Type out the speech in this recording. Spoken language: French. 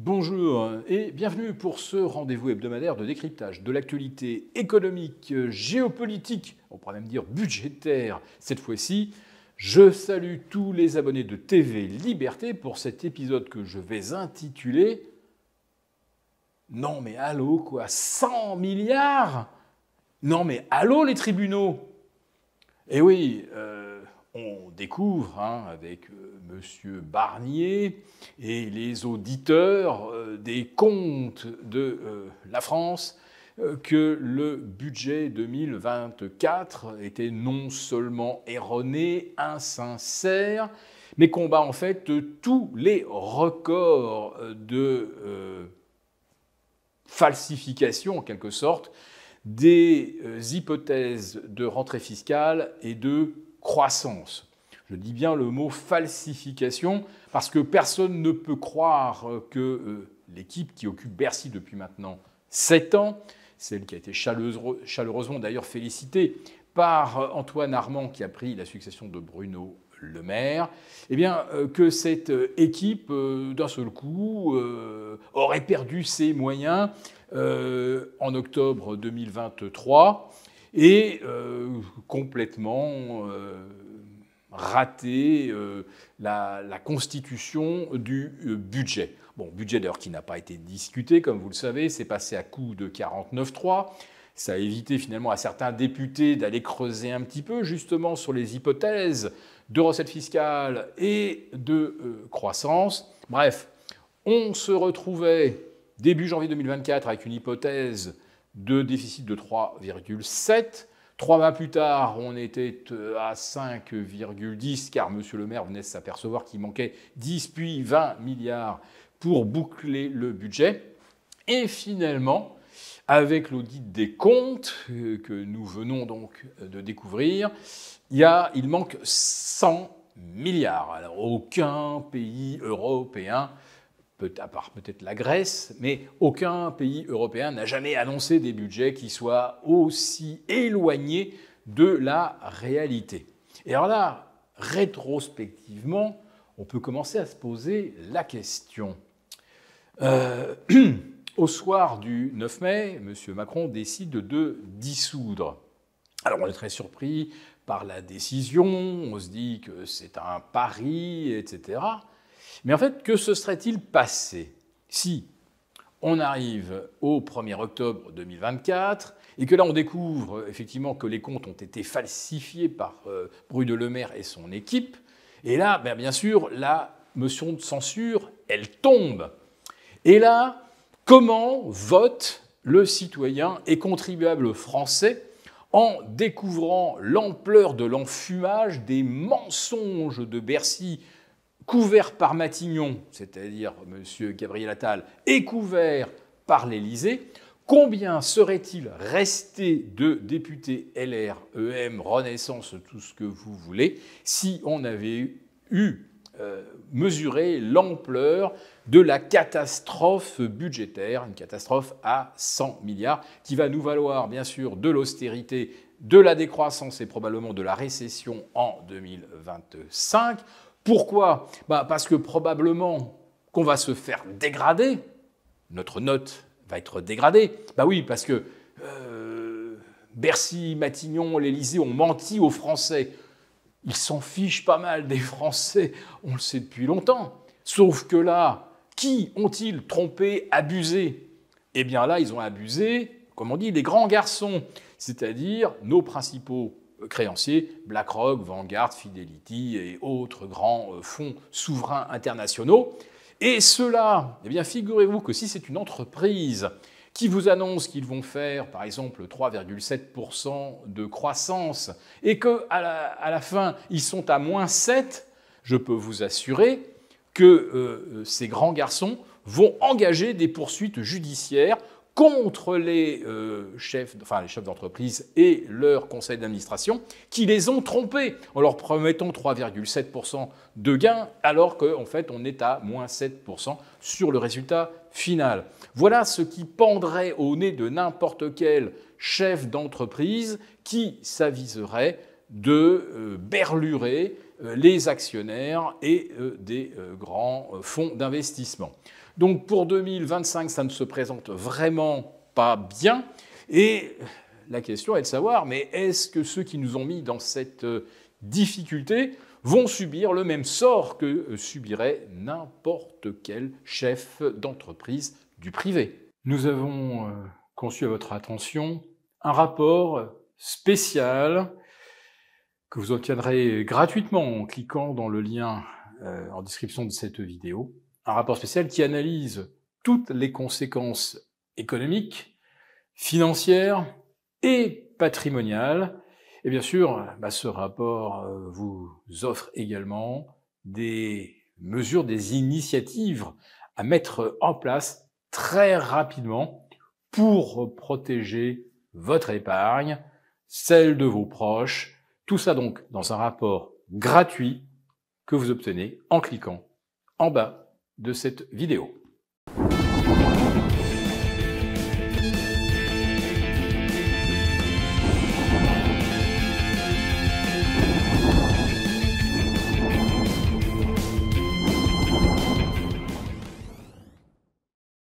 Bonjour et bienvenue pour ce rendez-vous hebdomadaire de décryptage de l'actualité économique, géopolitique, on pourrait même dire budgétaire cette fois-ci. Je salue tous les abonnés de TV Liberté pour cet épisode que je vais intituler « Non mais allô quoi, 100 milliards ? Non mais allô les tribunaux ?» Eh oui, on découvre avec Monsieur Barnier et les auditeurs des comptes de la France que le budget 2024 était non seulement erroné, insincère, mais combat en fait tous les records de falsification en quelque sorte des hypothèses de rentrée fiscale et de croissance. Je dis bien le mot falsification parce que personne ne peut croire que l'équipe qui occupe Bercy depuis maintenant 7 ans, celle qui a été chaleureusement d'ailleurs félicitée par Antoine Armand qui a pris la succession de Bruno Le Maire, eh bien, que cette équipe, d'un seul coup, aurait perdu ses moyens en octobre 2023 et complètement raté la constitution du budget. Bon, budget d'ailleurs qui n'a pas été discuté, comme vous le savez, c'est passé à coup de 49.3. Ça a évité finalement à certains députés d'aller creuser un petit peu justement sur les hypothèses de recettes fiscales et de croissance. Bref, on se retrouvait début janvier 2024 avec une hypothèse de déficit de 3,7. 3 mois plus tard, on était à 5,10 car M. Le Maire venait de s'apercevoir qu'il manquait 10 puis 20 milliards pour boucler le budget. Et finalement, avec l'audit des comptes que nous venons donc de découvrir, il manque 100 milliards. Alors aucun pays européen, à part peut-être la Grèce, mais aucun pays européen n'a jamais annoncé des budgets qui soient aussi éloignés de la réalité. Et alors là, rétrospectivement, on peut commencer à se poser la question. Au soir du 9 mai, M. Macron décide de dissoudre. Alors on est très surpris par la décision, on se dit que c'est un pari, etc. Mais en fait, que se serait-il passé si on arrive au 1er octobre 2024 et que là on découvre effectivement que les comptes ont été falsifiés par Bruno Le Maire et son équipe, et là, bien sûr, la motion de censure, elle tombe. Et là, comment vote le citoyen et contribuable français en découvrant l'ampleur de l'enfumage des mensonges de Bercy couverts par Matignon, c'est-à-dire M. Gabriel Attal, et couverts par l'Élysée? Combien serait-il resté de députés LR, EM, Renaissance, tout ce que vous voulez, si on avait mesuré l'ampleur de la catastrophe budgétaire, une catastrophe à 100 milliards, qui va nous valoir bien sûr de l'austérité, de la décroissance et probablement de la récession en 2025. Pourquoi ? Parce que probablement qu'on va se faire dégrader, notre note va être dégradée. Oui, parce que Bercy, Matignon, l'Élysée ont menti aux Français. Ils s'en fichent pas mal des Français, on le sait depuis longtemps. Sauf que là, qui ont-ils trompé, abusé ? Eh bien là, ils ont abusé, comme on dit, les grands garçons, c'est-à-dire nos principaux créanciers, BlackRock, Vanguard, Fidelity et autres grands fonds souverains internationaux. Et ceux-là, eh bien figurez-vous que si c'est une entreprise qui vous annonce qu'ils vont faire, par exemple, 3,7% de croissance et qu'à la fin, ils sont à moins 7, je peux vous assurer que ces grands garçons vont engager des poursuites judiciaires contre les chefs d'entreprise et leur conseil d'administration qui les ont trompés en leur promettant 3,7% de gains alors qu'en fait on est à moins 7% sur le résultat final. Voilà ce qui pendrait au nez de n'importe quel chef d'entreprise qui s'aviserait de berlurer les actionnaires et des grands fonds d'investissement. Donc pour 2025, ça ne se présente vraiment pas bien. Et la question est de savoir, mais est-ce que ceux qui nous ont mis dans cette difficulté vont subir le même sort que subirait n'importe quel chef d'entreprise du privé? Nous avons conçu à votre attention un rapport spécial que vous obtiendrez gratuitement en cliquant dans le lien en description de cette vidéo. Un rapport spécial qui analyse toutes les conséquences économiques, financières et patrimoniales. Et bien sûr, ce rapport vous offre également des mesures, des initiatives à mettre en place très rapidement pour protéger votre épargne, celle de vos proches. Tout ça donc dans un rapport gratuit que vous obtenez en cliquant en bas de cette vidéo.